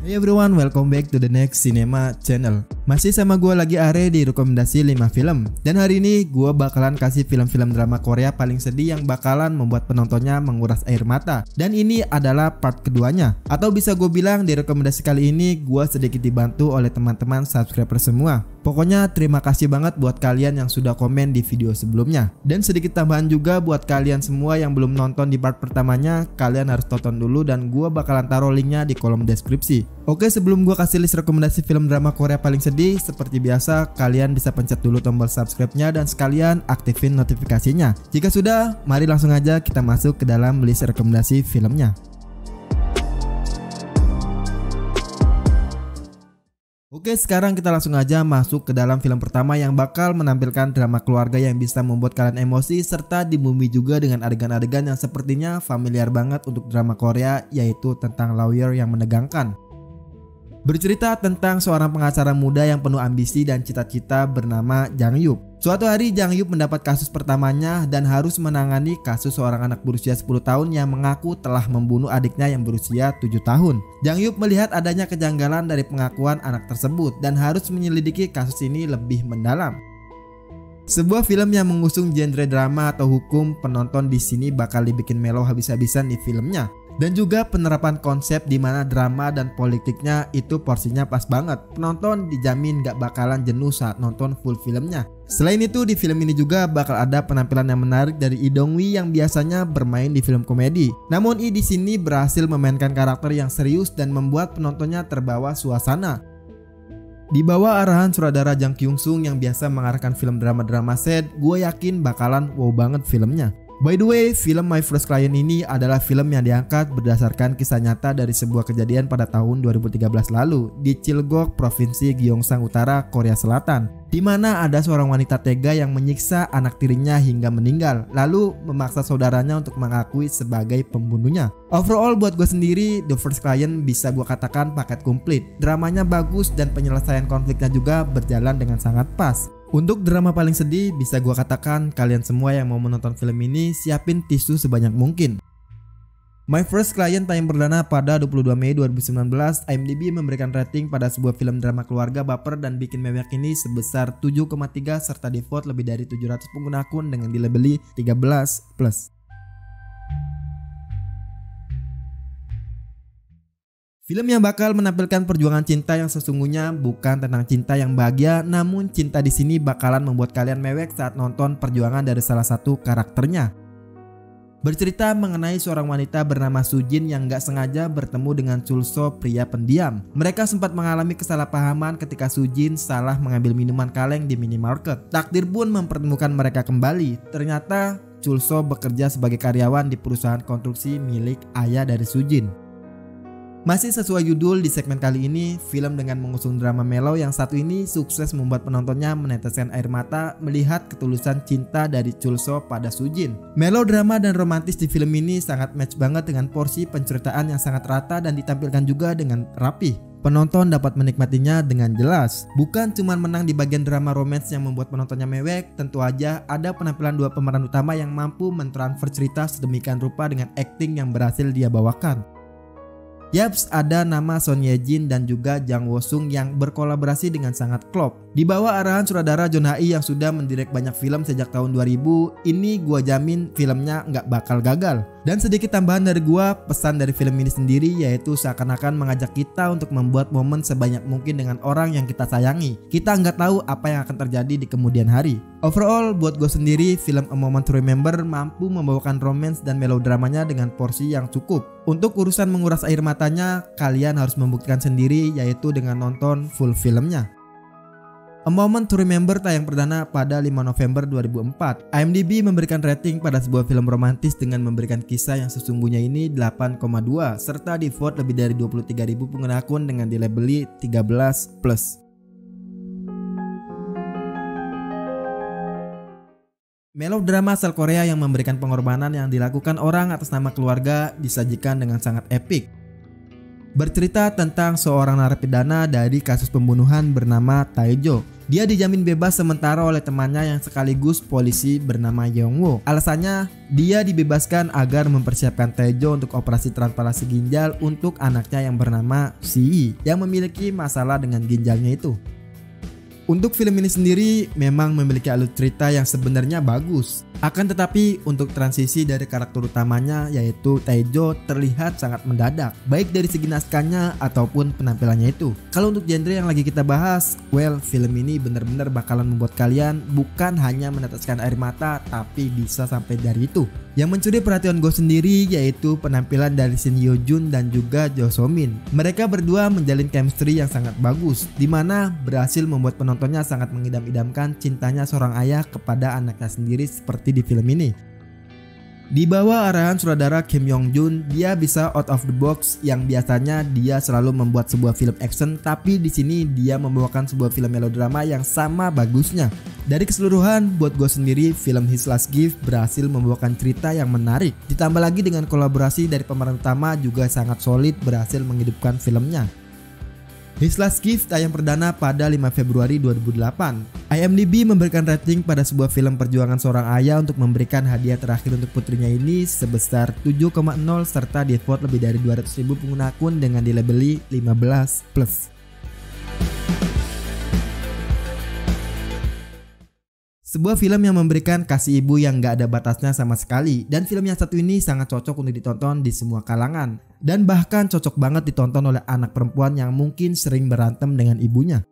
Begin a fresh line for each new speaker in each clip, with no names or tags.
Hey everyone, welcome back to the next cinema channel. Masih sama gue lagi Are di rekomendasi 5 film. Dan hari ini gue bakalan kasih film-film drama Korea paling sedih yang bakalan membuat penontonnya menguras air mata. Dan ini adalah part keduanya. Atau bisa gue bilang di rekomendasi kali ini gue sedikit dibantu oleh teman-teman subscriber semua. Pokoknya terima kasih banget buat kalian yang sudah komen di video sebelumnya. Dan sedikit tambahan juga buat kalian semua yang belum nonton di part pertamanya, kalian harus tonton dulu dan gue bakalan taruh linknya di kolom deskripsi. Oke, sebelum gue kasih list rekomendasi film drama Korea paling sedih, seperti biasa kalian bisa pencet dulu tombol subscribe-nya dan sekalian aktifin notifikasinya. Jika sudah, mari langsung aja kita masuk ke dalam list rekomendasi filmnya. Oke, sekarang kita langsung aja masuk ke dalam film pertama yang bakal menampilkan drama keluarga yang bisa membuat kalian emosi serta dibumbui juga dengan adegan-adegan yang sepertinya familiar banget untuk drama Korea, yaitu tentang lawyer yang menegangkan. Bercerita tentang seorang pengacara muda yang penuh ambisi dan cita-cita bernama Jang Yup. Suatu hari Jang Yup mendapat kasus pertamanya dan harus menangani kasus seorang anak berusia 10 tahun yang mengaku telah membunuh adiknya yang berusia 7 tahun. Jang Yup melihat adanya kejanggalan dari pengakuan anak tersebut dan harus menyelidiki kasus ini lebih mendalam. Sebuah film yang mengusung genre drama atau hukum, penonton di sini bakal dibikin melo habis-habisan di filmnya. Dan juga penerapan konsep di mana drama dan politiknya itu porsinya pas banget. Penonton dijamin gak bakalan jenuh saat nonton full filmnya. Selain itu di film ini juga bakal ada penampilan yang menarik dari Lee Dong-wi yang biasanya bermain di film komedi. Namun Lee di sini berhasil memainkan karakter yang serius dan membuat penontonnya terbawa suasana. Di bawah arahan sutradara Jang Kyung-sung yang biasa mengarahkan film drama-drama sad, gue yakin bakalan wow banget filmnya. By the way, film My First Client ini adalah film yang diangkat berdasarkan kisah nyata dari sebuah kejadian pada tahun 2013 lalu di Chilgok, Provinsi Gyeongsang Utara, Korea Selatan, di mana ada seorang wanita tega yang menyiksa anak tirinya hingga meninggal, lalu memaksa saudaranya untuk mengakui sebagai pembunuhnya. Overall buat gue sendiri, The First Client bisa gue katakan paket komplit. Dramanya bagus dan penyelesaian konfliknya juga berjalan dengan sangat pas. Untuk drama paling sedih, bisa gua katakan kalian semua yang mau menonton film ini siapin tisu sebanyak mungkin. My First Client tayang perdana pada 22 Mei 2019. IMDb memberikan rating pada sebuah film drama keluarga baper dan bikin mewek ini sebesar 7,3 serta di-vote lebih dari 700 pengguna akun dengan dilabeli 13+. Film yang bakal menampilkan perjuangan cinta yang sesungguhnya bukan tentang cinta yang bahagia, namun cinta di sini bakalan membuat kalian mewek saat nonton perjuangan dari salah satu karakternya. Bercerita mengenai seorang wanita bernama Sujin yang gak sengaja bertemu dengan Chulso, pria pendiam. Mereka sempat mengalami kesalahpahaman ketika Sujin salah mengambil minuman kaleng di minimarket. Takdir pun mempertemukan mereka kembali. Ternyata Chulso bekerja sebagai karyawan di perusahaan konstruksi milik ayah dari Sujin. Masih sesuai judul di segmen kali ini, film dengan mengusung drama mellow yang satu ini sukses membuat penontonnya meneteskan air mata melihat ketulusan cinta dari Chulso pada Sujin. Melodrama dan romantis di film ini sangat match banget dengan porsi penceritaan yang sangat rata dan ditampilkan juga dengan rapi. Penonton dapat menikmatinya dengan jelas. Bukan cuma menang di bagian drama romance yang membuat penontonnya mewek, tentu aja ada penampilan dua pemeran utama yang mampu mentransfer cerita sedemikian rupa dengan acting yang berhasil dia bawakan. Yaps, ada nama Son Ye Jin dan juga Jang Wo Sung yang berkolaborasi dengan sangat klop. Di bawah arahan sutradara John Ha yang sudah mendirect banyak film sejak tahun 2000, ini gua jamin filmnya nggak bakal gagal. Dan sedikit tambahan dari gua, pesan dari film ini sendiri yaitu seakan-akan mengajak kita untuk membuat momen sebanyak mungkin dengan orang yang kita sayangi. Kita nggak tahu apa yang akan terjadi di kemudian hari. Overall, buat gue sendiri, film A Moment to Remember mampu membawakan romance dan melodramanya dengan porsi yang cukup. Untuk urusan menguras air matanya, kalian harus membuktikan sendiri yaitu dengan nonton full filmnya. A Moment to Remember tayang perdana pada 5 November 2004. IMDb memberikan rating pada sebuah film romantis dengan memberikan kisah yang sesungguhnya ini 8,2 serta di-vote lebih dari 23.000 pengguna akun dengan dilabeli 13+. Melodrama asal Korea yang memberikan pengorbanan yang dilakukan orang atas nama keluarga disajikan dengan sangat epik. Bercerita tentang seorang narapidana dari kasus pembunuhan bernama Taejo. Dia dijamin bebas sementara oleh temannya yang sekaligus polisi bernama Yongwoo. Alasannya, dia dibebaskan agar mempersiapkan Taejo untuk operasi transplantasi ginjal untuk anaknya yang bernama Si yang memiliki masalah dengan ginjalnya itu. Untuk film ini sendiri memang memiliki alur cerita yang sebenarnya bagus. Akan tetapi untuk transisi dari karakter utamanya yaitu Taejo terlihat sangat mendadak, baik dari segi naskahnya ataupun penampilannya itu. Kalau untuk genre yang lagi kita bahas, well, film ini benar-benar bakalan membuat kalian bukan hanya meneteskan air mata tapi bisa sampai dari itu. Yang mencuri perhatian gue sendiri yaitu penampilan dari Shin Hyo Jun dan juga Jo So Min. Mereka berdua menjalin chemistry yang sangat bagus, dimana berhasil membuat penontonnya sangat mengidam-idamkan cintanya seorang ayah kepada anaknya sendiri seperti di film ini. Di bawah arahan sutradara Kim Yong Jun, dia bisa out of the box yang biasanya dia selalu membuat sebuah film action, tapi di sini dia membawakan sebuah film melodrama yang sama bagusnya. Dari keseluruhan, buat gue sendiri, film His Last Gift berhasil membawakan cerita yang menarik. Ditambah lagi dengan kolaborasi dari pemeran utama juga sangat solid berhasil menghidupkan filmnya. His Last Gift tayang perdana pada 5 Februari 2008. IMDb memberikan rating pada sebuah film perjuangan seorang ayah untuk memberikan hadiah terakhir untuk putrinya ini sebesar 7,0 serta di-vote lebih dari 200.000 pengguna akun dengan dilabeli 15+. Sebuah film yang memberikan kasih ibu yang gak ada batasnya sama sekali, dan film yang satu ini sangat cocok untuk ditonton di semua kalangan, dan bahkan cocok banget ditonton oleh anak perempuan yang mungkin sering berantem dengan ibunya.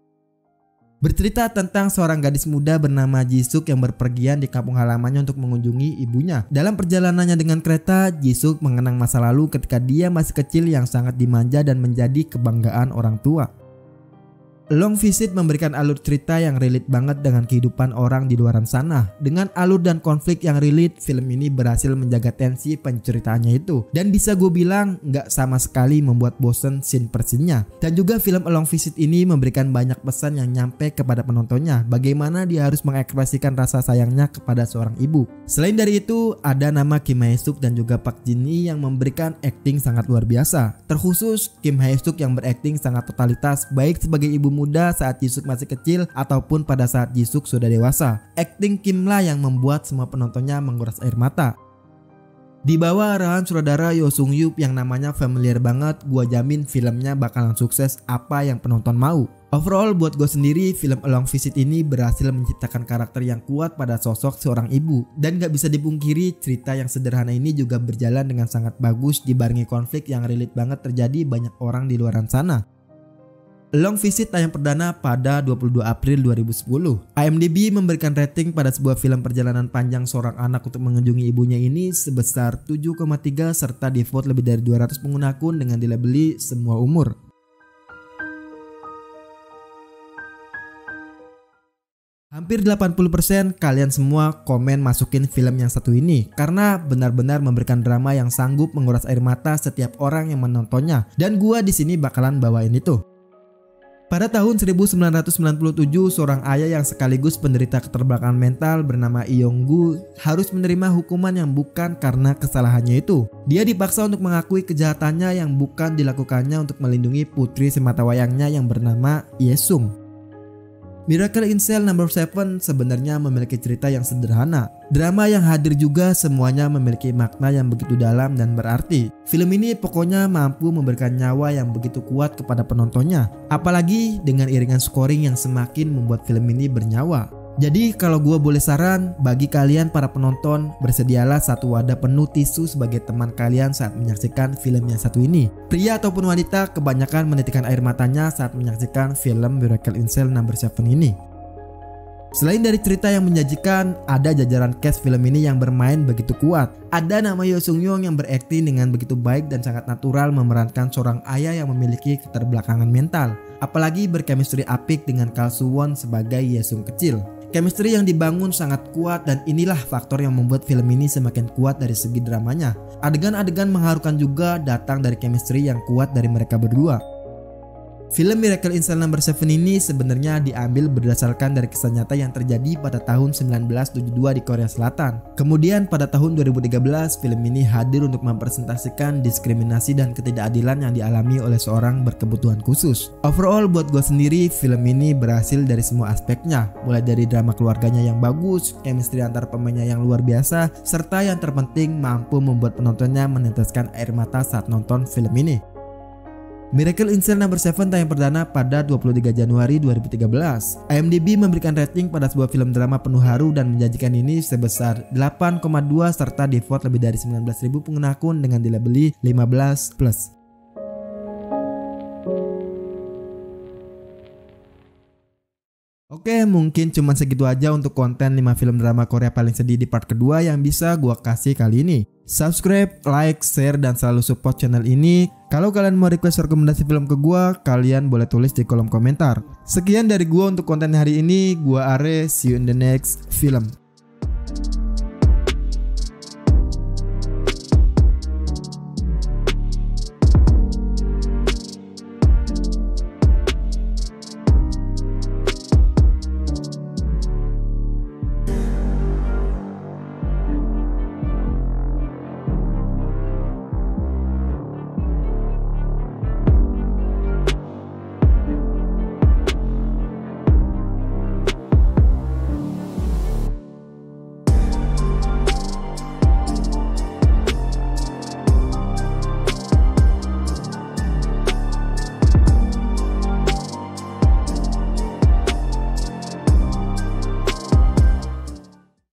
Bercerita tentang seorang gadis muda bernama Jisuk yang berpergian di kampung halamannya untuk mengunjungi ibunya. Dalam perjalanannya dengan kereta, Jisuk mengenang masa lalu ketika dia masih kecil yang sangat dimanja dan menjadi kebanggaan orang tua. Long Visit memberikan alur cerita yang relate banget dengan kehidupan orang di luaran sana. Dengan alur dan konflik yang relate, film ini berhasil menjaga tensi penceritaannya itu. Dan bisa gue bilang gak sama sekali membuat bosen scene per scene-nya. Dan juga film Long Visit ini memberikan banyak pesan yang nyampe kepada penontonnya. Bagaimana dia harus mengekspresikan rasa sayangnya kepada seorang ibu. Selain dari itu, ada nama Kim Hae Suk dan juga Park Jin Hee yang memberikan acting sangat luar biasa. Terkhusus Kim Hae Suk yang berakting sangat totalitas, baik sebagai ibu muda saat Jisuk masih kecil ataupun pada saat Jisuk sudah dewasa. Akting Kim lah yang membuat semua penontonnya menguras air mata. Di bawah arahan sutradara Yo Sung Yup yang namanya familiar banget, gua jamin filmnya bakalan sukses apa yang penonton mau. Overall buat gue sendiri, film A Long Visit ini berhasil menciptakan karakter yang kuat pada sosok seorang ibu. Dan gak bisa dipungkiri, cerita yang sederhana ini juga berjalan dengan sangat bagus dibarengi konflik yang relate banget terjadi banyak orang di luaran sana. Long Visit tayang perdana pada 22 April 2010. IMDb memberikan rating pada sebuah film perjalanan panjang seorang anak untuk mengunjungi ibunya ini sebesar 7,3 serta di-vote lebih dari 200 pengguna akun dengan dilabeli semua umur. Hampir 80% kalian semua komen masukin film yang satu ini karena benar-benar memberikan drama yang sanggup menguras air mata setiap orang yang menontonnya, dan gua di sini bakalan bawain itu. Pada tahun 1997, seorang ayah yang sekaligus penderita keterbelakangan mental bernama Lee Yong-gu harus menerima hukuman yang bukan karena kesalahannya itu. Dia dipaksa untuk mengakui kejahatannya yang bukan dilakukannya untuk melindungi putri sematawayangnya yang bernama Yesung. Miracle in Cell No. 7 sebenarnya memiliki cerita yang sederhana. Drama yang hadir juga semuanya memiliki makna yang begitu dalam dan berarti. Film ini pokoknya mampu memberikan nyawa yang begitu kuat kepada penontonnya. Apalagi dengan iringan scoring yang semakin membuat film ini bernyawa. Jadi kalau gue boleh saran, bagi kalian para penonton, bersedialah satu wadah penuh tisu sebagai teman kalian saat menyaksikan film yang satu ini. Pria ataupun wanita kebanyakan menitikkan air matanya saat menyaksikan film Miracle in Cell No. 7 ini. Selain dari cerita yang menjanjikan, ada jajaran cast film ini yang bermain begitu kuat. Ada nama Yo Sung Young yang berakting dengan begitu baik dan sangat natural memerankan seorang ayah yang memiliki keterbelakangan mental. Apalagi berchemistry apik dengan Kal Soo Won sebagai Yesung kecil. Chemistry yang dibangun sangat kuat dan inilah faktor yang membuat film ini semakin kuat dari segi dramanya. Adegan-adegan mengharukan juga datang dari chemistry yang kuat dari mereka berdua. Film Miracle in Cell No. 7 ini sebenarnya diambil berdasarkan dari kisah nyata yang terjadi pada tahun 1972 di Korea Selatan. Kemudian pada tahun 2013 film ini hadir untuk mempresentasikan diskriminasi dan ketidakadilan yang dialami oleh seorang berkebutuhan khusus. Overall buat gue sendiri film ini berhasil dari semua aspeknya, mulai dari drama keluarganya yang bagus, chemistry antar pemainnya yang luar biasa, serta yang terpenting mampu membuat penontonnya meneteskan air mata saat nonton film ini. Miracle in Cell No. 7 tayang perdana pada 23 Januari 2013. IMDb memberikan rating pada sebuah film drama penuh haru dan menjanjikan ini sebesar 8,2 serta di-vote lebih dari 19.000 pengguna akun dengan dilabeli 15+. Oke, mungkin cuma segitu aja untuk konten 5 film drama Korea paling sedih di part kedua yang bisa gua kasih kali ini. Subscribe, like, share, dan selalu support channel ini. Kalau kalian mau request rekomendasi film ke gua, kalian boleh tulis di kolom komentar. Sekian dari gua untuk konten hari ini. Gua Are, see you in the next film.